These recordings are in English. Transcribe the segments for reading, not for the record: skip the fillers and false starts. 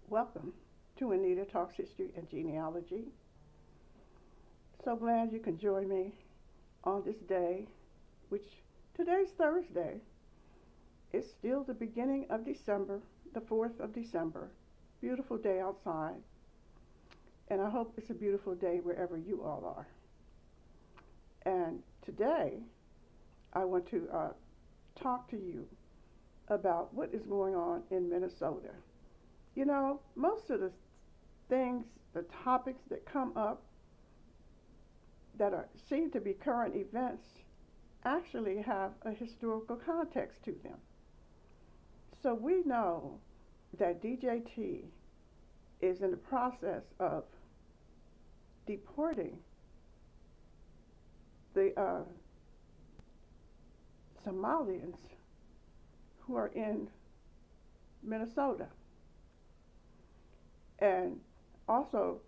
Welcome to Anita Talks History and Genealogy. So glad you can join me on this day, which today's Thursday. It's still the beginning of December, the 4th of December. Beautiful day outside. And I hope it's a beautiful day wherever you all are. And today, I want to talk to you about what is going on in Minnesota. You know, most of the things, the topics that come up that seem to be current events actually have a historical context to them. So we know that DJT is in the process of deporting the Somalians who are in Minnesota. And also,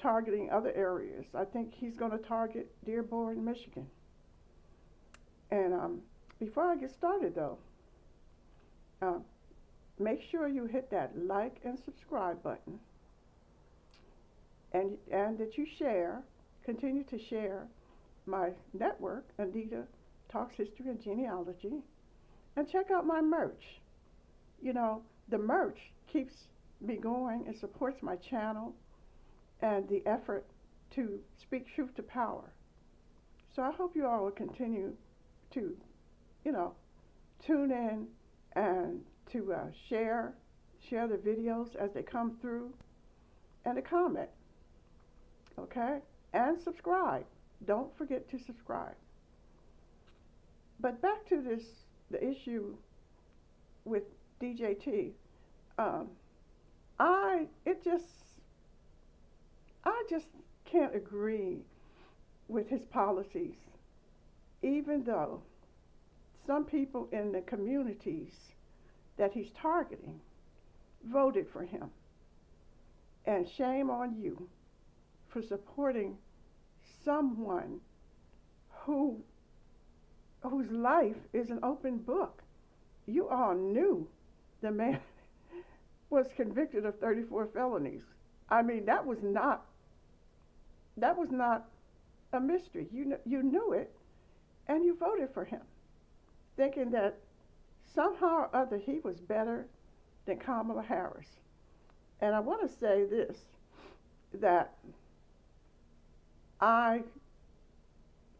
targeting other areas. I think he's going to target Dearborn, Michigan. And before I get started, though, make sure you hit that like and subscribe button, and that you continue to share my network, Anita Talks History and Genealogy, and check out my merch. The merch keeps me going and supports my channel and the effort to speak truth to power. So I hope you all will continue to, tune in and to share the videos as they come through, and to comment, okay? And subscribe. Don't forget to subscribe. But back to the issue with DJT. I just can't agree with his policies, even though some people in the communities that he's targeting voted for him. And shame on you for supporting someone whose life is an open book. You all knew the man was convicted of 34 felonies. I mean, that was not a mystery. You knew it, and you voted for him, thinking that somehow or other he was better than Kamala Harris. And I want to say this, that I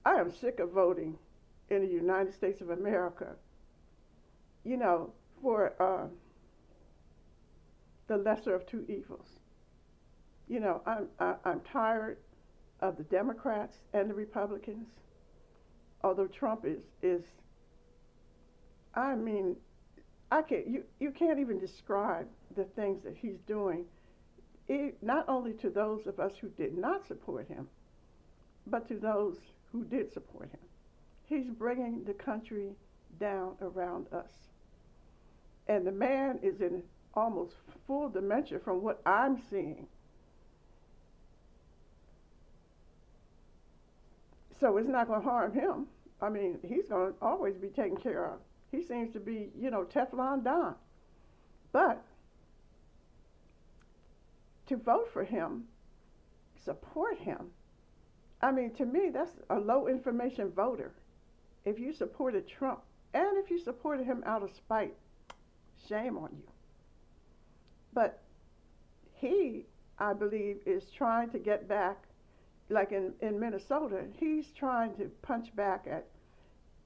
am sick of voting in the United States of America, for the lesser of two evils. I'm tired of the Democrats and the Republicans. Although Trump is I mean, you can't even describe the things that he's doing, not only to those of us who did not support him, but to those who did support him. He's bringing the country down around us. And the man is in almost full dementia from what I'm seeing. So it's not going to harm him. I mean, he's going to always be taken care of. He seems to be, Teflon Don. But to vote for him, support him, I mean, to me, that's a low information voter. If you supported Trump, and if you supported him out of spite, shame on you. But he, I believe, is trying to get back, like in Minnesota, he's trying to punch back at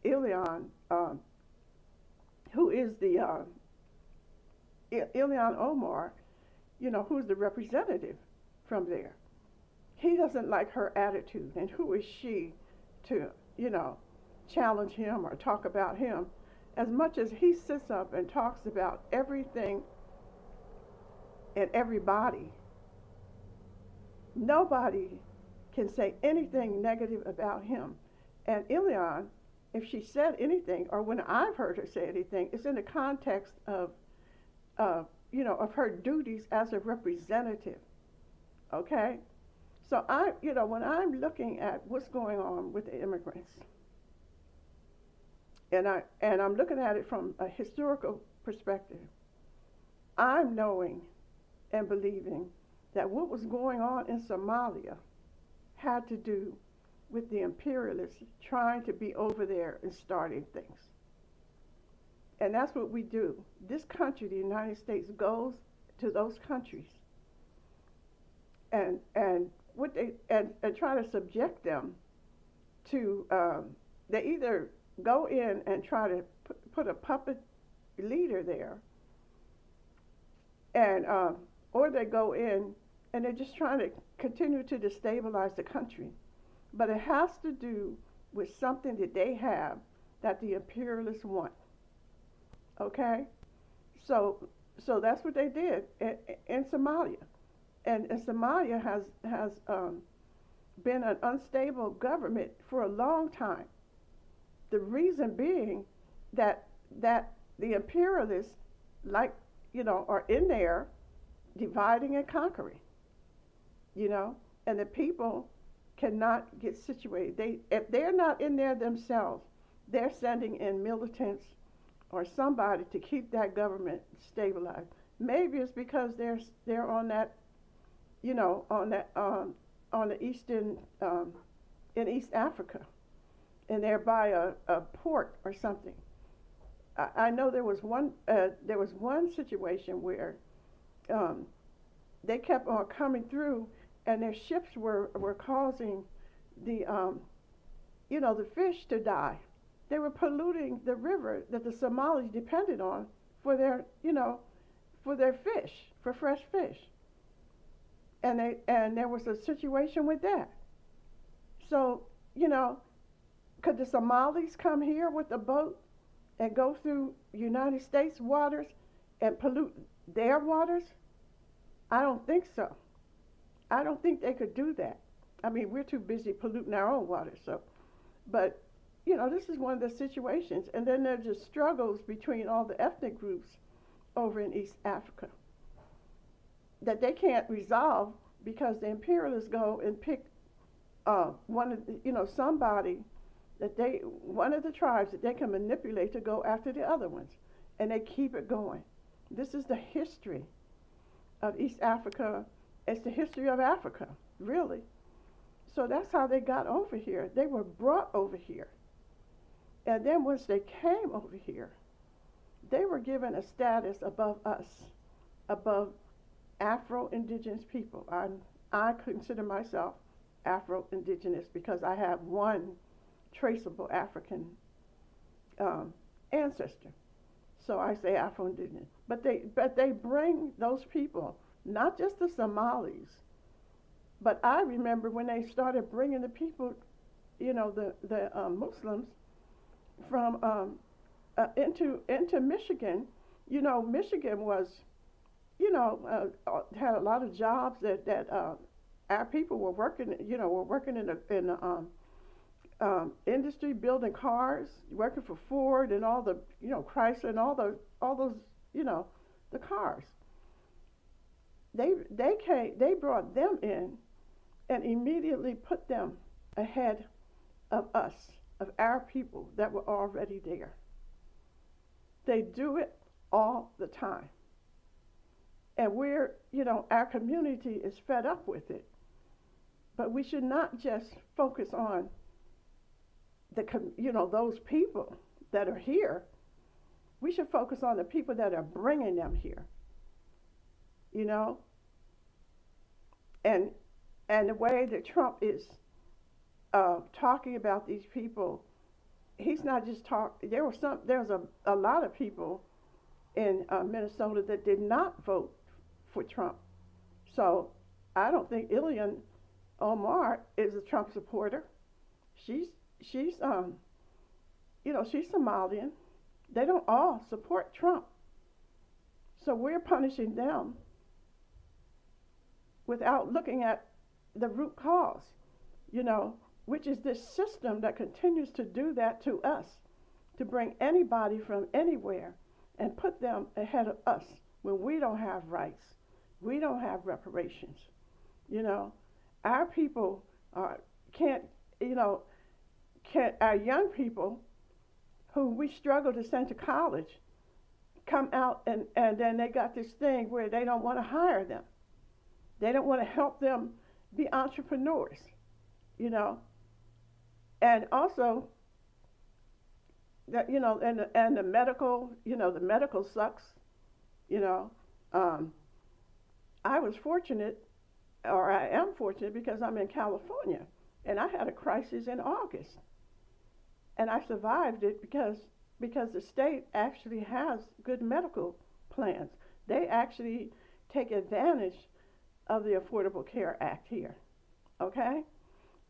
Illihan, who is the Illihan Omar, who's the representative from there. He doesn't like her attitude, and who is she to, challenge him or talk about him, as much as he sits up and talks about everything and everybody. Nobody can say anything negative about him. And Illihan, if she said anything, or when I've heard her say anything, it's in the context of her duties as a representative. Okay? So when I'm looking at what's going on with the immigrants, and I'm looking at it from a historical perspective, I'm knowing and believing that what was going on in Somalia had to do with the imperialists trying to be over there and starting things. And that's what we do. This country, the United States, goes to those countries and what they and try to subject them to. They either go in and try to put a puppet leader there, and or they go in and they're just trying to continue to destabilize the country. But it has to do with something that they have that the imperialists want. Okay, so that's what they did in Somalia, and Somalia has been an unstable government for a long time. The reason being that the imperialists, like, are in there dividing and conquering, and the people cannot get situated. If they're not in there themselves, they're sending in militants or somebody to keep that government stabilized. Maybe it's because they're on that, on the eastern, in East Africa, and they're by a port or something. I know there was one situation where they kept on coming through, and their ships were causing the the fish to die. They were polluting the river that the Somalis depended on for their for their fish, for fresh fish. And there was a situation with that. So, could the Somalis come here with a boat and go through United States waters and pollute their waters? I don't think so. I don't think they could do that. I mean, we're too busy polluting our own waters. So, but this is one of the situations. And then there's just struggles between all the ethnic groups over in East Africa that they can't resolve because the imperialists go and pick one of the, somebody one of the tribes that they can manipulate to go after the other ones, and they keep it going. This is the history of East Africa. It's the history of Africa, really. So that's how they got over here. They were brought over here. And then once they came over here, they were given a status above us, above Afro-Indigenous people. I consider myself Afro-Indigenous because I have one traceable African ancestor. So I say Afro-Indigenous. But they bring those people, not just the Somalis, but I remember when they started bringing the people, the Muslims from into Michigan. Michigan was, had a lot of jobs that our people were working, in the industry, building cars, working for Ford and all the, Chrysler and all those, the cars. They brought them in and immediately put them ahead of us, of our people that were already there. They do it all the time. And our community is fed up with it. But we should not just focus on those people that are here. We should focus on the people that are bringing them here. And the way that Trump is talking about these people, he's not just talking. There's a lot of people in Minnesota that did not vote for Trump. So I don't think Illihan Omar is a Trump supporter. She's Somalian. They don't all support Trump. So we're punishing them without looking at the root cause, which is this system that continues to do that to us, to bring anybody from anywhere and put them ahead of us when we don't have rights, we don't have reparations. Our people our young people who we struggle to send to college come out and then they got this thing where they don't want to hire them. They don't want to help them be entrepreneurs, you know. And also, that, you know, and the medical, you know, the medical sucks, you know. I was fortunate, or I am fortunate, because I'm in California, and I had a crisis in August, and I survived it because the state actually has good medical plans. They actually take advantage of the Affordable Care Act here, okay?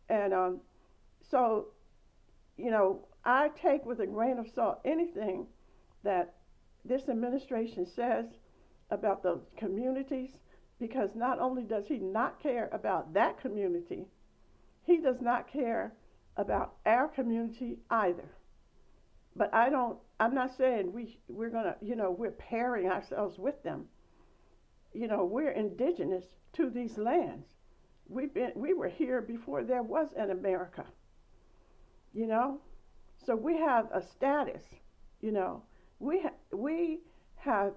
And so, you know, I take with a grain of salt anything that this administration says about those communities, because not only does he not care about that community, he does not care about our community either. But I'm not saying we're gonna, you know, we're pairing ourselves with them. You know, we're indigenous to these lands. We were here before there was an America, you know. So we have a status, you know. We have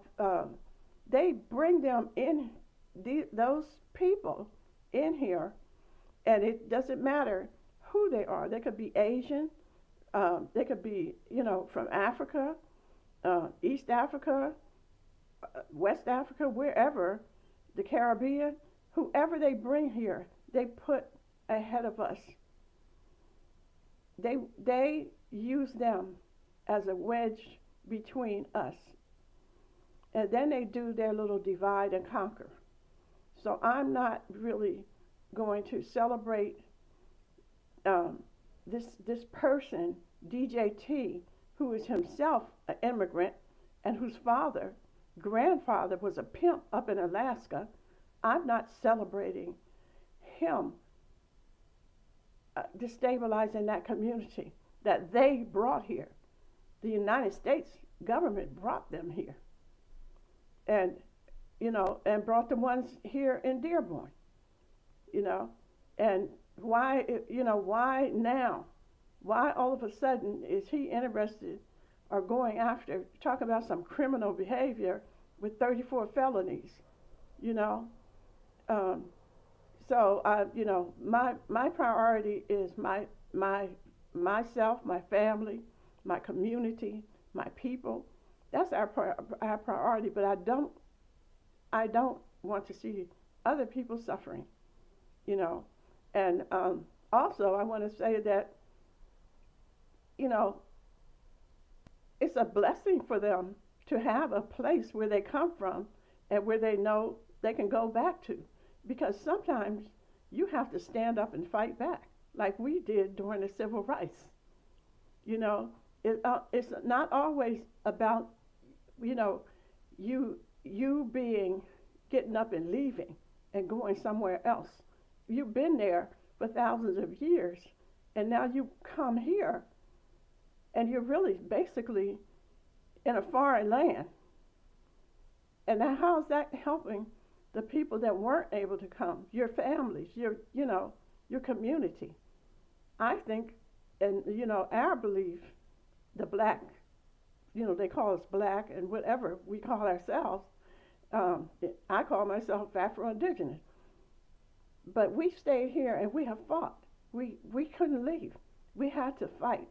they bring them in, those people in here, and it doesn't matter who they are. They could be Asian, they could be, you know, from Africa, East Africa, West Africa, wherever, the Caribbean, whoever they bring here, they put ahead of us. They use them as a wedge between us. And then they do their little divide and conquer. So I'm not really going to celebrate this person, DJT, who is himself an immigrant and whose grandfather was a pimp up in Alaska. I'm not celebrating him destabilizing that community that they brought here. The United States government brought them here. And, you know, and brought the ones here in Dearborn, you know. And why, you know, why now? Why all of a sudden is he interested or going after, talk about some criminal behavior with 34 felonies, you know? So, you know, my priority is myself, my family, my community, my people. That's our priority, but I don't want to see other people suffering, you know. And also, I want to say that, you know, it's a blessing for them to have a place where they come from and where they know they can go back to. Because sometimes you have to stand up and fight back, like we did during the civil rights. You know, it's not always about, you know, you getting up and leaving and going somewhere else. You've been there for thousands of years, and now you come here, and you're really basically in a foreign land. And now how is that helping the people that weren't able to come, your families, your community? I think, and, you know, our belief, the black, you know, they call us black and whatever we call ourselves. I call myself Afro-Indigenous. But we stayed here and we have fought. We couldn't leave. We had to fight.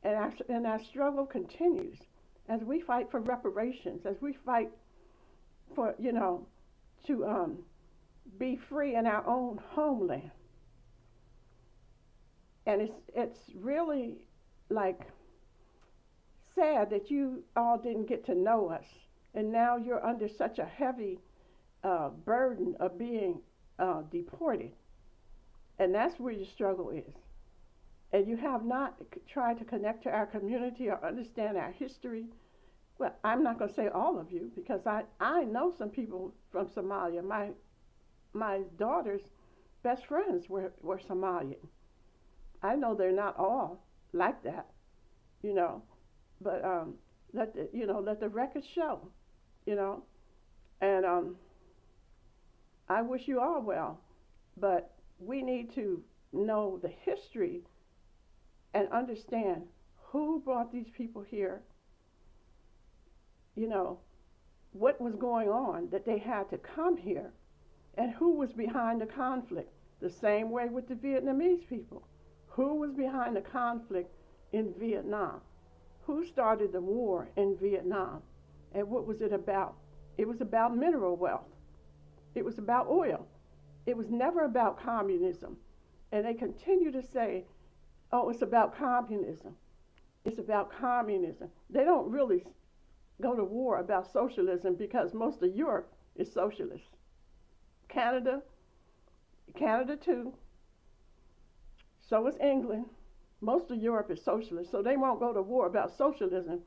And our struggle continues as we fight for reparations, as we fight for, you know, to be free in our own homeland. And it's really like sad that you all didn't get to know us, and now you're under such a heavy burden of being deported, and that's where your struggle is. And you have not tried to connect to our community or understand our history. Well, I'm not going to say all of you, because I know some people from Somalia. My daughter's best friends were Somalian. I know they're not all like that, you know, but let the record show, you know, and I wish you all well, but we need to know the history and understand who brought these people here, you know, what was going on that they had to come here, and who was behind the conflict. The same way with the Vietnamese people. Who was behind the conflict in Vietnam? Who started the war in Vietnam? And what was it about? It was about mineral wealth. It was about oil. It was never about communism. And they continue to say, oh, it's about communism. It's about communism. They don't really go to war about socialism because most of Europe is socialist. Canada too. So is England. Most of Europe is socialist, so they won't go to war about socialism.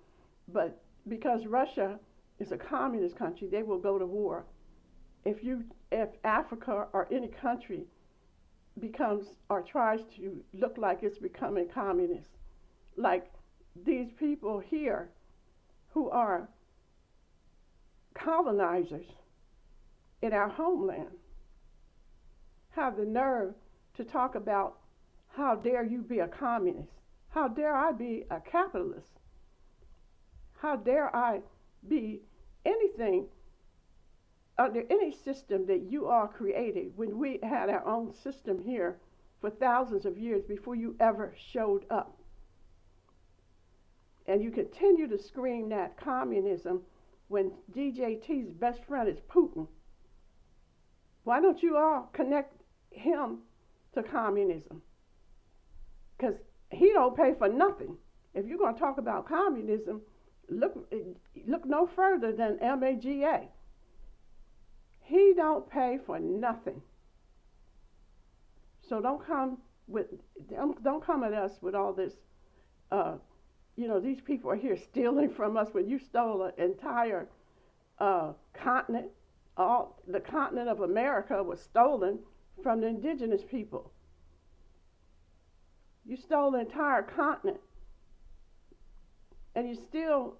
But because Russia is a communist country, they will go to war. If Africa or any country becomes or tries to look like it's becoming communist, like these people here who are colonizers in our homeland have the nerve to talk about how dare you be a communist? How dare I be a capitalist? How dare I be anything under any system that you all created when we had our own system here for thousands of years before you ever showed up? And you continue to scream that communism when DJT's best friend is Putin. Why don't you all connect him to communism? Because he don't pay for nothing. If you're going to talk about communism, look no further than MAGA. He don't pay for nothing. So don't come at us with all this. These people are here stealing from us when you stole an entire continent. All the continent of America was stolen from the indigenous people. You stole the entire continent, and you're still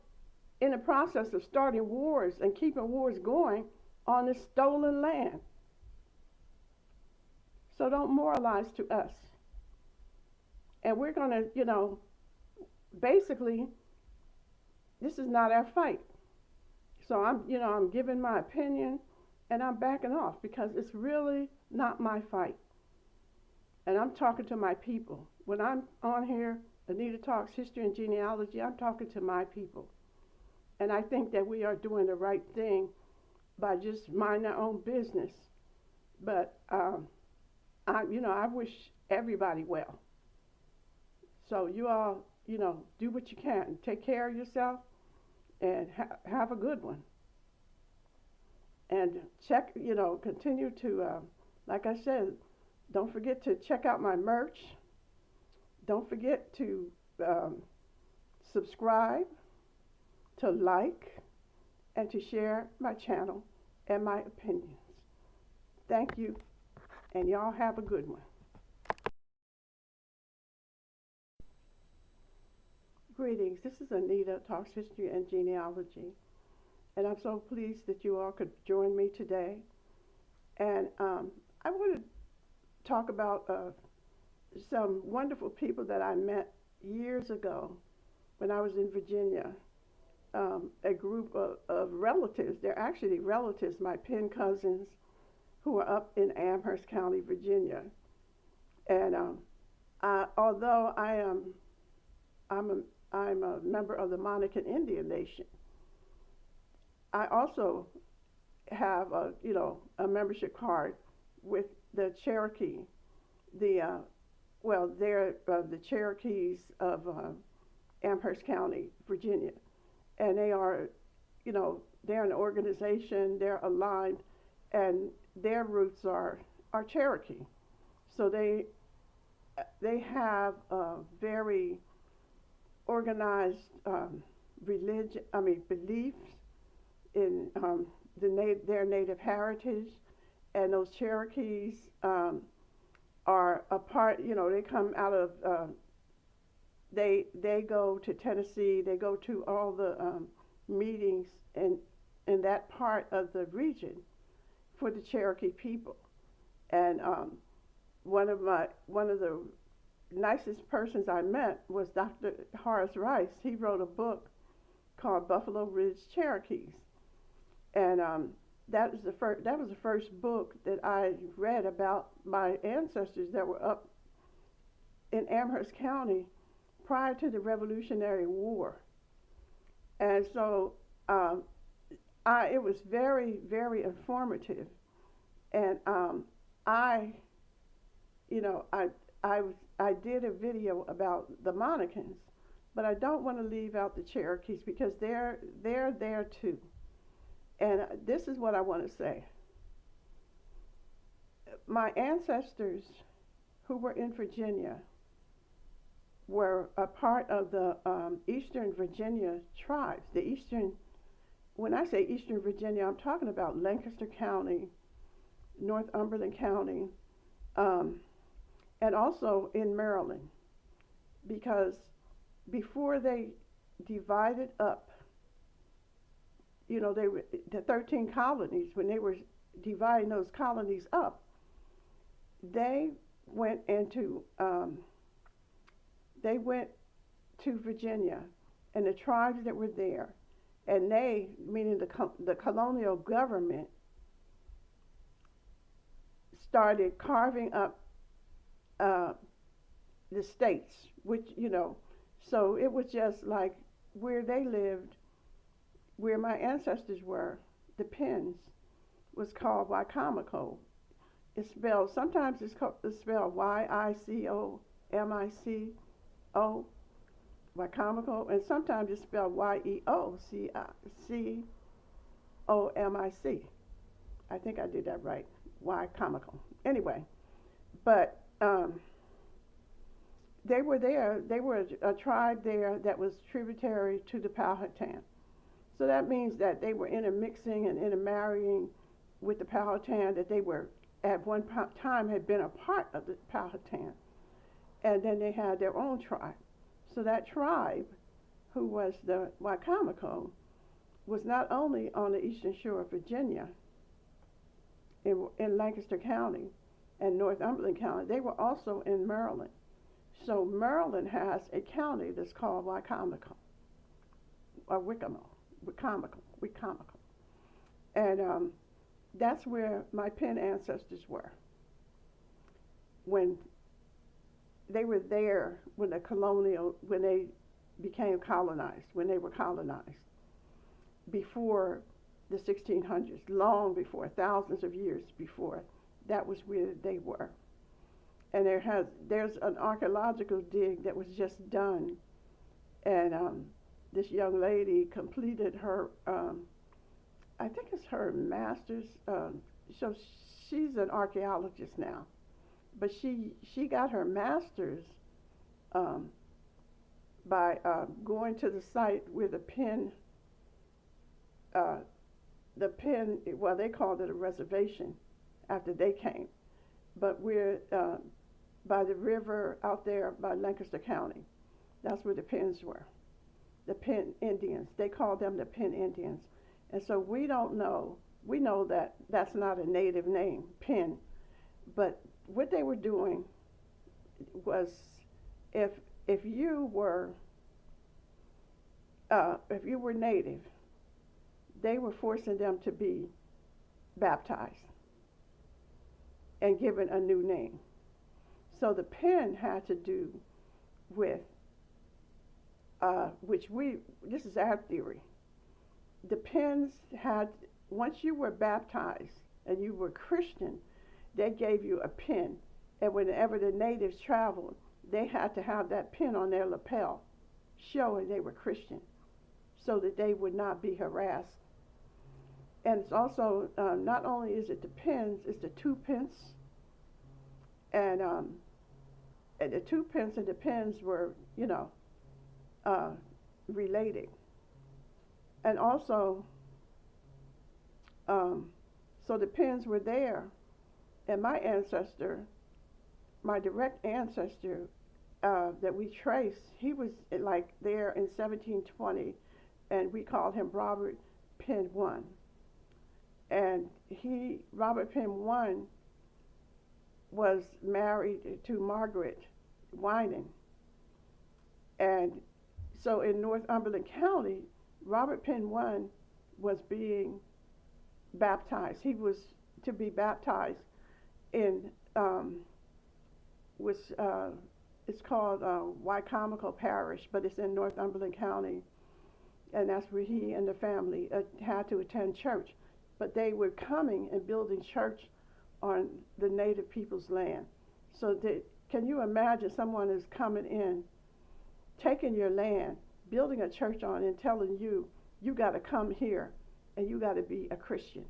in the process of starting wars and keeping wars going on this stolen land. So don't moralize to us. And we're going to, basically, this is not our fight. So I'm giving my opinion, and I'm backing off because it's really not my fight. And I'm talking to my people. When I'm on here, Anita Talks History and Genealogy, I'm talking to my people. And I think that we are doing the right thing by just minding our own business. But I wish everybody well. So you all, do what you can. Take care of yourself and have a good one. And check, continue to, like I said, don't forget to check out my merch. Don't forget to subscribe, to like, and to share my channel and my opinions. Thank you, and y'all have a good one. Greetings, this is Anita Talks History and Genealogy, and I'm so pleased that you all could join me today. And I want to talk about some wonderful people that I met years ago when I was in Virginia. A group of relatives, they're actually relatives, my Penn cousins, who are up in Amherst County, Virginia. And although I'm a member of the Monacan Indian Nation, I also have a membership card with the Cherokee, they're the Cherokees of Amherst County, Virginia. And they are, they're an organization, they're aligned, and their roots are Cherokee. So they have a very organized beliefs in their native heritage, and those Cherokees are a part. They come out of. They go to Tennessee. They go to all the meetings in that part of the region for the Cherokee people. And one of the nicest persons I met was Dr. Horace Rice. He wrote a book called Buffalo Ridge Cherokees, and that was the first book that I read about my ancestors that were up in Amherst County prior to the Revolutionary War. And so it was very, very informative. And I, you know, I did a video about the Monacans, but I don't want to leave out the Cherokees because they're there too. And this is what I want to say. My ancestors who were in Virginia were a part of the Eastern Virginia tribes. The Eastern, when I say Eastern Virginia, I'm talking about Lancaster County, Northumberland County, and also in Maryland, because before they divided up, you know, they were the 13 colonies. When they were dividing those colonies up, they went to Virginia, and the tribes that were there, and they, meaning the colonial government, started carving up the states, which, you know, so it was just like where they lived, where my ancestors were, the Penns, was called Wicomico. It's spelled, sometimes it's spelled Wicomico, Wicomico, and sometimes it's spelled Yeocomic. I think I did that right, Wicomico. Anyway, but they were there. They were a tribe there that was tributary to the Powhatan. So that means that they were intermixing and intermarrying with the Powhatan, that they were at one time had been a part of the Powhatan. And then they had their own tribe. So that tribe, who was the Wicomico, was not only on the eastern shore of Virginia, in Lancaster County and Northumberland County, they were also in Maryland. So Maryland has a county that's called Wicomico, or Wicomico. And that's where my Penn ancestors were when they were there, when they became colonized, when they were colonized, before the 1600s, long before, thousands of years before. That was where they were. And there's an archaeological dig that was just done, and this young lady completed her, I think it's her master's, so she's an archaeologist now, but she got her master's by going to the site where the Penn, well, they called it a reservation after they came, but we're by the river out there by Lancaster County. That's where the Penns were, the Penn Indians. They called them the Penn Indians. And so we don't know, we know that that's not a native name, Penn, but what they were doing was, if you were native, they were forcing them to be baptized and given a new name. So the Penn had to do with, this is our theory, the Penns had, once you were baptized and you were Christian, they gave you a pin, and whenever the natives traveled, they had to have that pin on their lapel, showing they were Christian, so that they would not be harassed. And it's also, not only is it the Penns, it's the twopence, and the twopence and the Penns were, you know, related. And also, so the Penns were there, and my ancestor, my direct ancestor that we trace, he was like there in 1720, and we called him Robert Penn I. And Robert Penn I was married to Margaret Winan. And so in Northumberland County, Robert Penn one was being baptized. He was to be baptized in which it's called Wycomico Parish, but it's in Northumberland County, and that's where he and the family had to attend church. But they were coming and building church on the native people's land. So can you imagine someone is coming in, taking your land, building a church on it, and telling you, you got to come here and you got to be a Christian.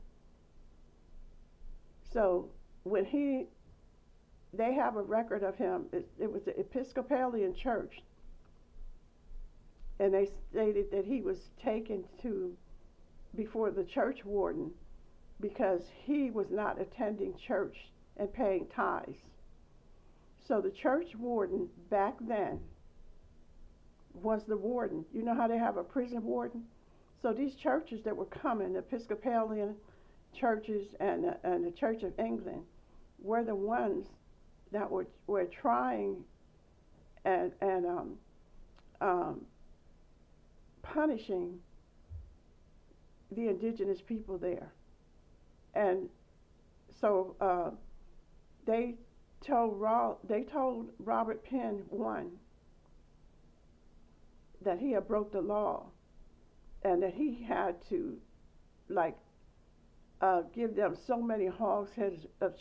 So when they have a record of him, it was the Episcopalian church, and they stated that he was taken to before the church warden because he was not attending church and paying tithes. So the church warden back then was the warden. You know how they have a prison warden? So these churches that were coming, the Episcopalian churches and the Church of England, were the ones that were trying and punishing the indigenous people there. And so they told Robert Penn one that he had broke the law and that he had to give them so many hogsheads of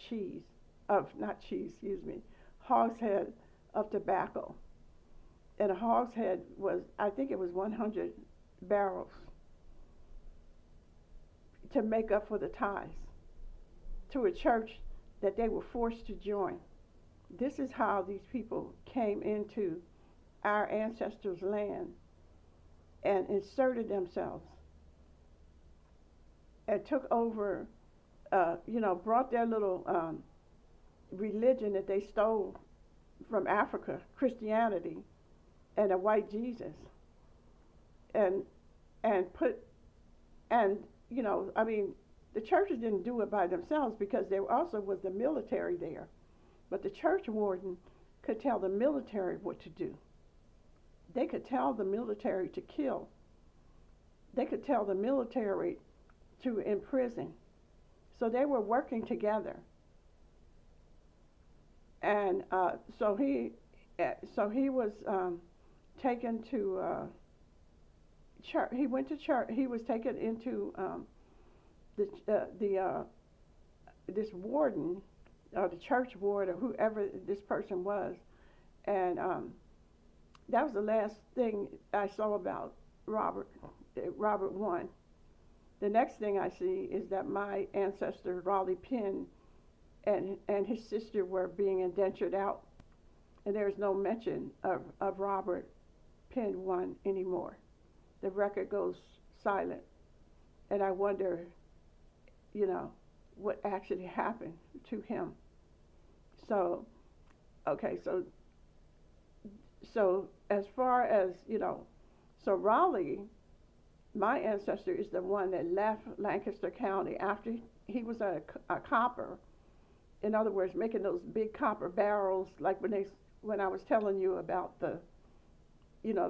hogshead of tobacco. And a hogshead was, I think it was 100 barrels to make up for the tithes to a church that they were forced to join. This is how these people came into our ancestors' land and inserted themselves and took over, brought their little religion that they stole from Africa, Christianity, and a white Jesus, and the churches didn't do it by themselves because there also was the military there, but the church warden could tell the military what to do. They could tell the military to kill. They could tell the military to imprison. So they were working together. And so he was taken to church. He went to church. He was taken into this warden, or the church ward, or whoever this person was, and that was the last thing I saw about Robert one. The next thing I see is that my ancestor Raleigh Penn and his sister were being indentured out, and there is no mention of Robert Penn one anymore. The record goes silent, and I wonder, what actually happened to him. So, okay, so as far as, so Raleigh, my ancestor, is the one that left Lancaster County after he was a copper. In other words, making those big copper barrels, like when I was telling you about the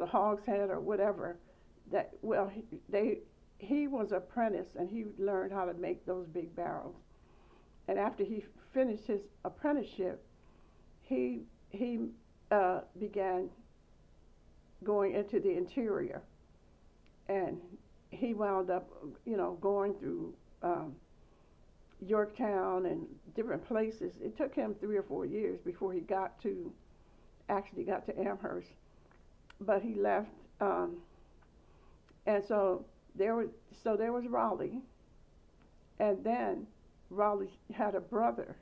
hogshead or whatever, he was an apprentice and he learned how to make those big barrels. And after he finished his apprenticeship, he began going into the interior, and he wound up, going through Yorktown and different places. It took him 3 or 4 years before he got to Amherst, but he left, and so there was Raleigh, and then Raleigh had a brother,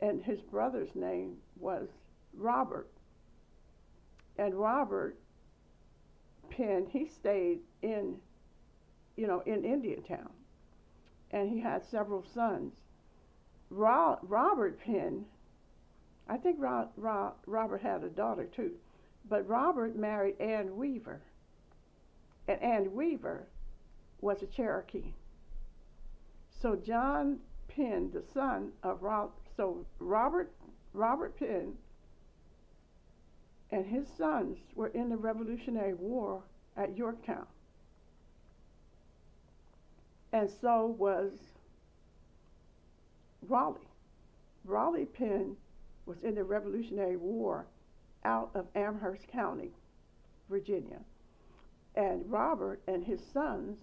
and his brother's name was Robert. And Robert Penn, he stayed in Indiantown, and he had several sons. Robert Penn, I think Robert had a daughter too, but Robert married Ann Weaver, and Ann Weaver was a Cherokee. So John Penn, the son of Robert Penn and his sons were in the Revolutionary War at Yorktown. and so was Raleigh. Raleigh Penn was in the Revolutionary War out of Amherst County, Virginia. And Robert and his sons,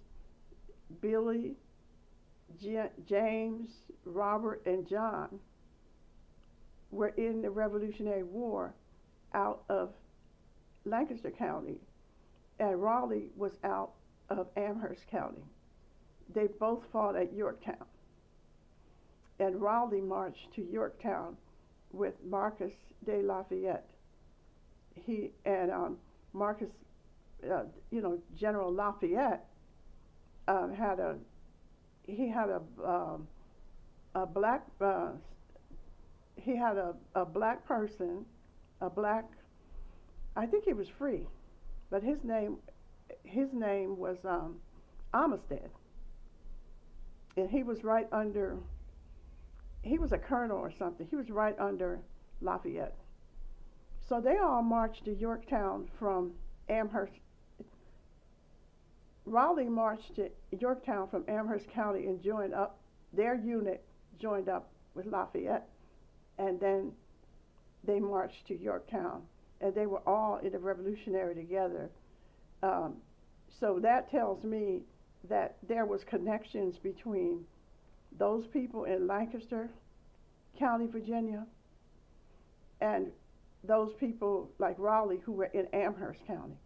Billy, James, Robert, and John, were in the Revolutionary War out of Lancaster County, and Raleigh was out of Amherst County. They both fought at Yorktown, and Raleigh marched to Yorktown with Marcus de Lafayette. He and Marcus, General Lafayette had a black person, I think he was free, but his name was Amistad, and he was a colonel or something. He was right under Lafayette. So they all marched to Yorktown from Amherst. Raleigh marched to Yorktown from Amherst County and joined up. Their unit joined up with Lafayette, and then they marched to Yorktown, and they were all in the Revolutionary together. So that tells me that there was connections between those people in Lancaster County, Virginia, and those people like Raleigh who were in Amherst County,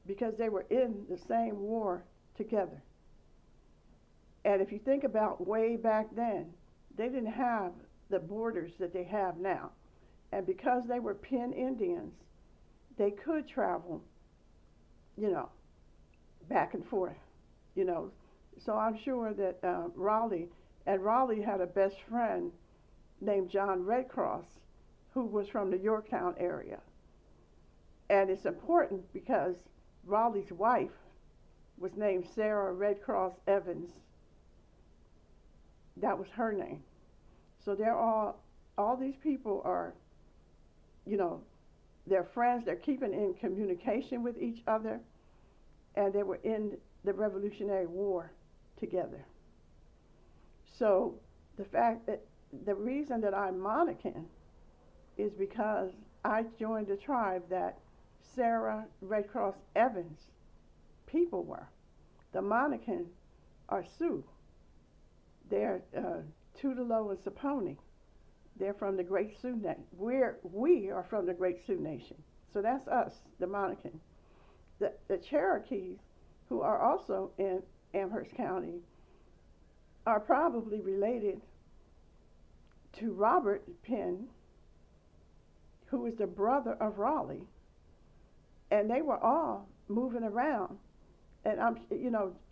because they were in the same war together. And if you think about way back then, they didn't have the borders that they have now. And because they were Penn Indians, they could travel, back and forth, So I'm sure that Raleigh had a best friend named John Redcross, who was from the Yorktown area. And it's important because Raleigh's wife was named Sarah Redcross Evans. That was her name. So they're all these people are, they're friends, they're keeping in communication with each other, and they were in the Revolutionary War together. So the reason that I'm Monacan is because I joined a tribe that Sarah Redcross Evans people were. The Monacan are Sioux. They're Tutelo and Saponi. They're from the Great Sioux Nation. We are from the Great Sioux Nation. So that's us, the Monacan. The Cherokees, who are also in Amherst County, are probably related to Robert Penn, who was the brother of Raleigh. And they were all moving around. And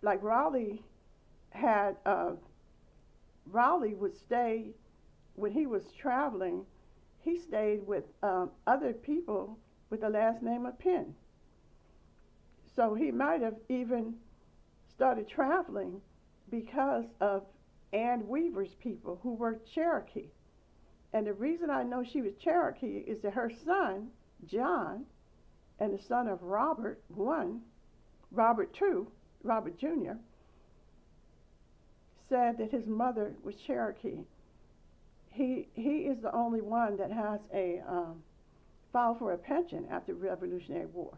like Raleigh would stay, when he was traveling, he stayed with other people with the last name of Penn. So he might have even started traveling because of Ann Weaver's people, who were Cherokee. And the reason I know she was Cherokee is that her son, John, and the son of Robert Jr., said that his mother was Cherokee. He is the only one that has a filed for a pension after the Revolutionary War.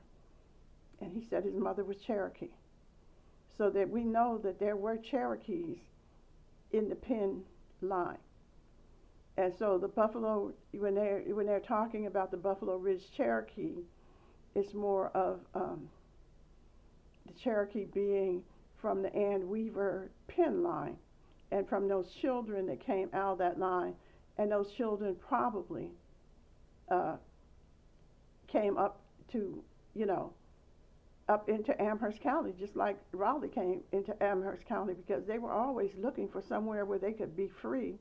And he said his mother was Cherokee. So that we know that there were Cherokees in the Penn line. And so the Buffalo, when they're talking about the Buffalo Ridge Cherokee, it's more of the Cherokee being from the Ann Weaver Penn line, and from those children that came out of that line, and those children probably came up to, up into Amherst County, just like Raleigh came into Amherst County, because they were always looking for somewhere where they could be free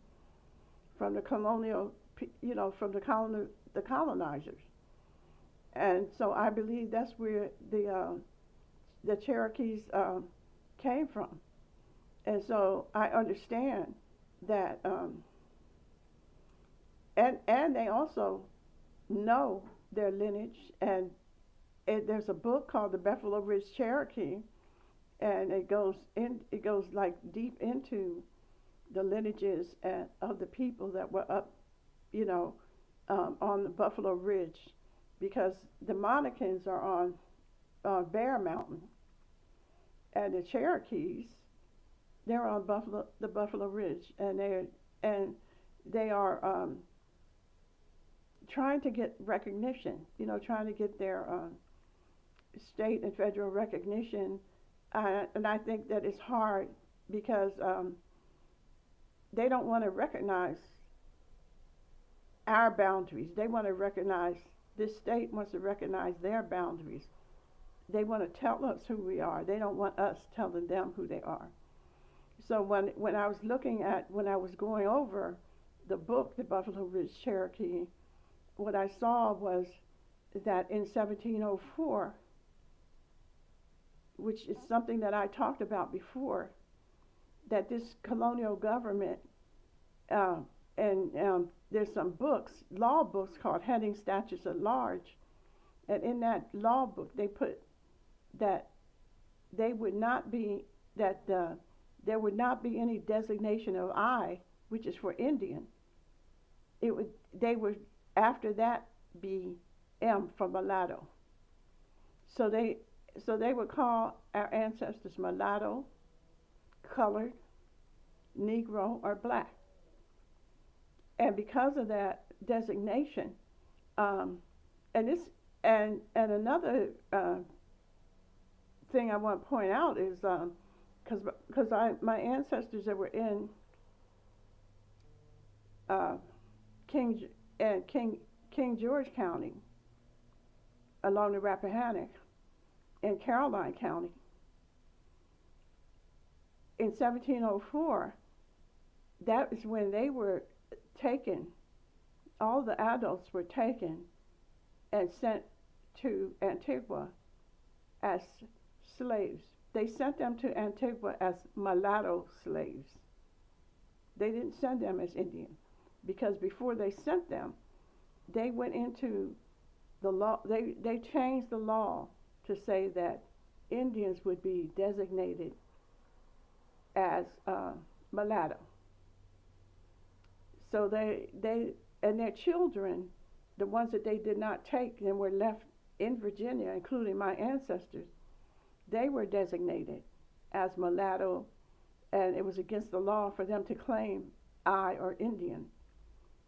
from the colonial, from the colonizers. And so I believe that's where the Cherokees came from. And so I understand that, and they also know their lineage. And there's a book called The Buffalo Ridge Cherokee, and it goes like deep into the lineages of the people that were up, you know, on the Buffalo Ridge, because the Monacans are on Bear Mountain, and the Cherokees, they're on the Buffalo Ridge, and they are trying to get recognition, you know, trying to get their state and federal recognition, and I think that it's hard because they don't want to recognize our boundaries. They want to recognize, this state wants to recognize their boundaries. They want to tell us who we are. They don't want us telling them who they are. So when I was going over the book, The Buffalo Ridge Cherokee, what I saw was that in 1704, which is something that I talked about before, that this colonial government, there's some books, law books called Heading Statutes at Large, and in that law book they put that there would not be any designation of I, which is for Indian. They would after that be M for mulatto. So they would call our ancestors mulatto, colored, Negro, or black. And because of that designation, and another thing I want to point out is because my ancestors that were in King George County, along the Rappahannock, in Caroline County, in 1704, that is when they were taken, all the adults were taken and sent to Antigua as slaves. They sent them to Antigua as mulatto slaves. They didn't send them as Indian, because before they sent them, they went into the law, they changed the law to say that Indians would be designated as mulatto. So they and their children, the ones that they did not take and were left in Virginia, including my ancestors, they were designated as mulatto, and it was against the law for them to claim I or Indian.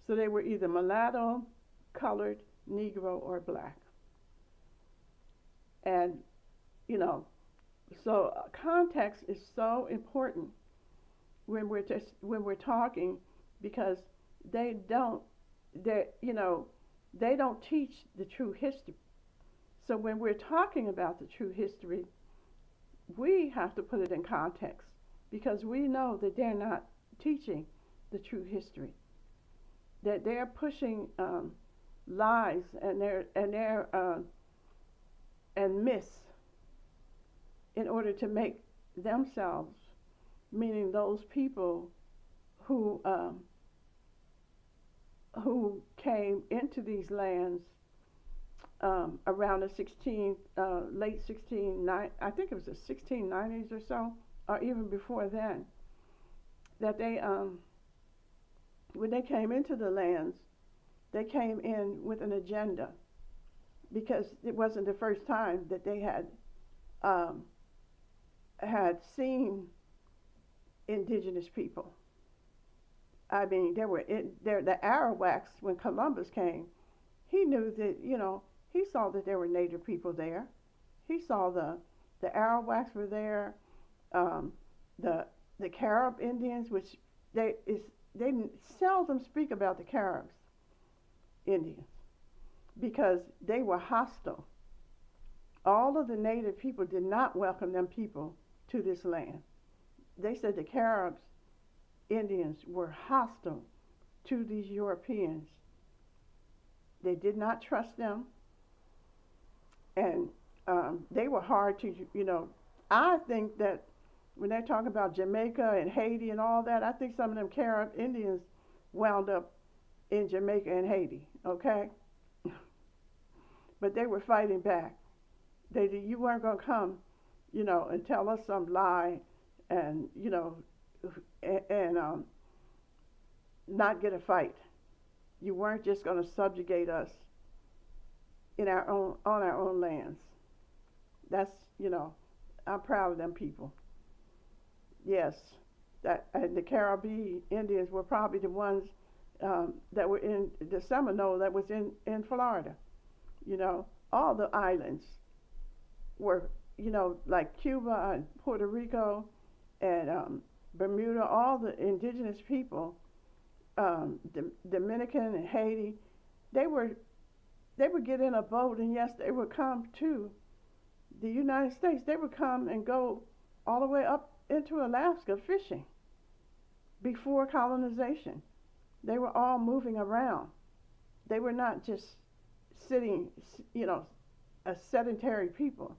So they were either mulatto, colored, Negro, or black. And, you know, so context is so important when we're talking, because they don't teach the true history. So when we're talking about the true history, we have to put it in context, because we know that they're not teaching the true history, that they're pushing lies and myths in order to make themselves, meaning those people who came into these lands around the late 1690s, I think it was the 1690s or so, or even before then, that they when they came into the lands, they came in with an agenda, because it wasn't the first time that they had seen indigenous people. I mean, the Arawaks, when Columbus came, he knew that, he saw that there were native people there. He saw the Arawaks were there, the Carib Indians, which they seldom speak about the Caribs Indians, because they were hostile. All of the native people did not welcome them people to this land. They said the Caribs Indians were hostile to these Europeans. They did not trust them, and they were hard to, I think that when they talk about Jamaica and Haiti and all that, I think some of them Carib Indians wound up in Jamaica and Haiti, okay? But they were fighting back. You weren't going to come, and tell us some lie, and and not get a fight. You weren't just going to subjugate us in our own on our own lands. That's I'm proud of them people. Yes, that and the Caribbean Indians were probably the ones that were in the Seminole that was in Florida. All the islands were like Cuba and Puerto Rico and Bermuda. All the indigenous people, Dominican and Haiti, they would get in a boat, and yes, they would come to the United States. They would come and go all the way up into Alaska fishing before colonization. They were all moving around. They were not just sitting, a sedentary people.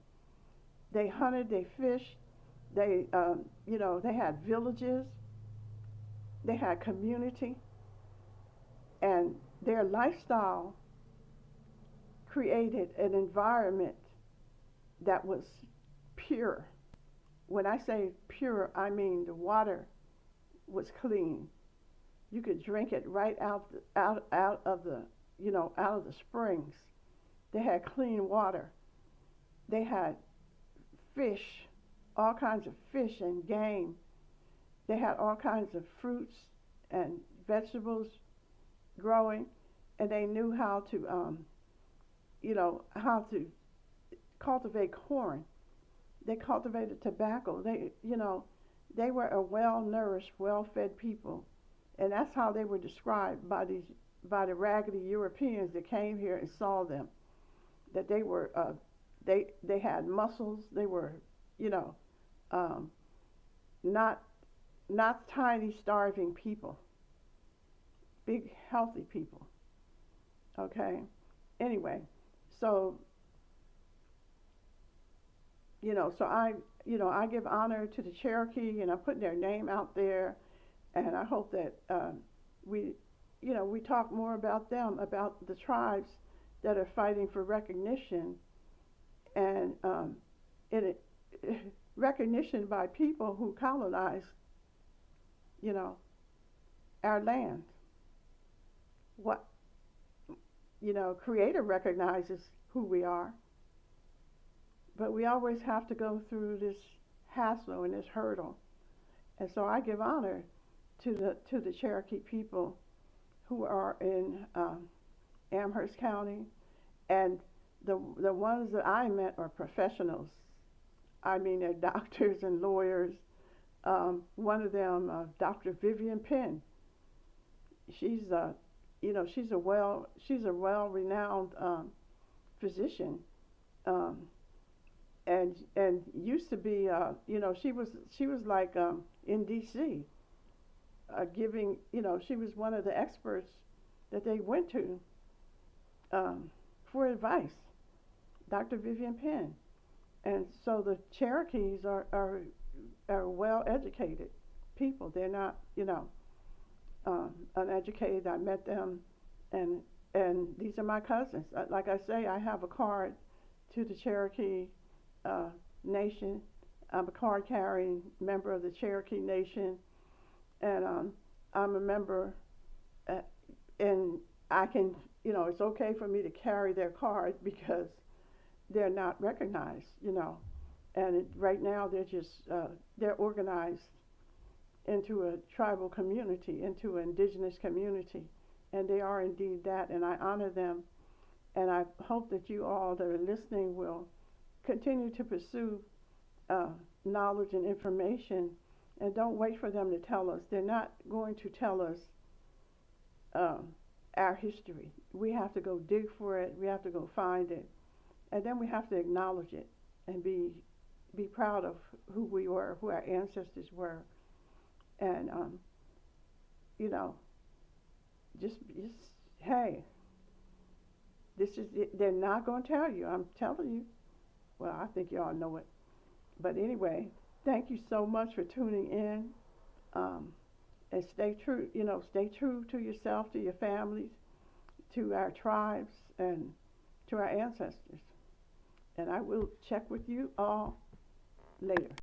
They hunted, they fished, they had villages, they had community, and their lifestyle created an environment that was pure. When I say pure, I mean the water was clean. You could drink it right out of the springs. They had clean water. They had fish, all kinds of fish and game. They had all kinds of fruits and vegetables growing, and they knew how to cultivate corn. They cultivated tobacco. They were a well-nourished, well-fed people, and that's how they were described by the raggedy Europeans that came here and saw them. That they were they had muscles. They were not tiny starving people. Big healthy people. Okay. Anyway, so I give honor to the Cherokee, and I put their name out there, and I hope that we talk more about them, about the tribes that are fighting for recognition, and recognition by people who colonized, our land. What Creator recognizes who we are. But we always have to go through this hassle and this hurdle. And so I give honor to the Cherokee people who are in Amherst County, and the ones that I met are professionals. I mean, they're doctors and lawyers. One of them, Dr. Vivian Penn. She's a well-renowned physician. And used to be, she was like in D.C. Giving, she was one of the experts that they went to for advice, Dr. Vivian Penn. And so the Cherokees are well-educated people. They're not, uneducated. I met them, and these are my cousins. Like I say, I have a card to the Cherokee Nation. I'm a card-carrying member of the Cherokee Nation, and I'm a member, and I can, it's okay for me to carry their card because they're not recognized, and right now they're organized into a tribal community, into an indigenous community, and they are indeed that, and I honor them, and I hope that you all that are listening will continue to pursue knowledge and information, and don't wait for them to tell us. They're not going to tell us our history. We have to go dig for it. We have to go find it, and then we have to acknowledge it and be proud of who we were, who our ancestors were, and just hey, this is it. They're not going to tell you. I'm telling you. Well, I think you all know it. But anyway, thank you so much for tuning in. And stay true, stay true to yourself, to your families, to our tribes, and to our ancestors. And I will check with you all later.